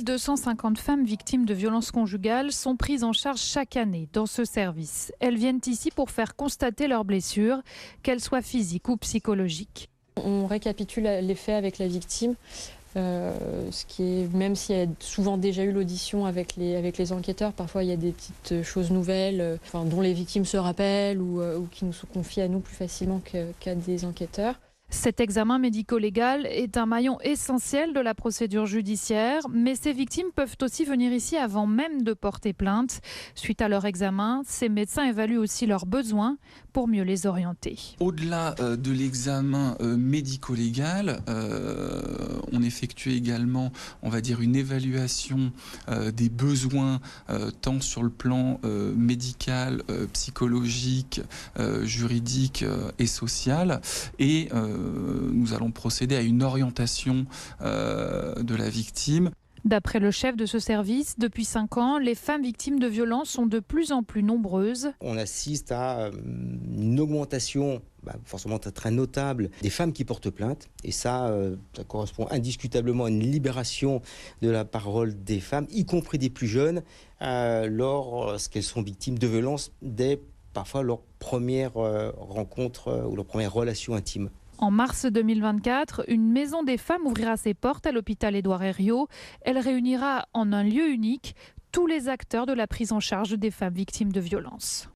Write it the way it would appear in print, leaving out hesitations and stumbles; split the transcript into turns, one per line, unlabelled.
1250 femmes victimes de violences conjugales sont prises en charge chaque année dans ce service. Elles viennent ici pour faire constater leurs blessures, qu'elles soient physiques ou psychologiques.
On récapitule les faits avec la victime, ce qui est, même s'il y a souvent déjà eu l'audition avec les enquêteurs, parfois il y a des petites choses nouvelles dont les victimes se rappellent ou qui nous sont confiées à nous plus facilement qu'à des enquêteurs.
Cet examen médico-légal est un maillon essentiel de la procédure judiciaire, mais ces victimes peuvent aussi venir ici avant même de porter plainte. Suite à leur examen, ces médecins évaluent aussi leurs besoins pour mieux les orienter.
Au-delà de l'examen médico-légal, on effectue également, on va dire, une évaluation des besoins tant sur le plan médical, psychologique, juridique et social. Et nous allons procéder à une orientation de la victime.
D'après le chef de ce service, depuis 5 ans, les femmes victimes de violences sont de plus en plus nombreuses.
On assiste à une augmentation forcément très notable des femmes qui portent plainte. Et ça correspond indiscutablement à une libération de la parole des femmes, y compris des plus jeunes, lorsqu'elles sont victimes de violences dès parfois leur première rencontre ou leur première relation intime.
En mars 2024, une maison des femmes ouvrira ses portes à l'hôpital Édouard Herriot. Elle réunira en un lieu unique tous les acteurs de la prise en charge des femmes victimes de violences.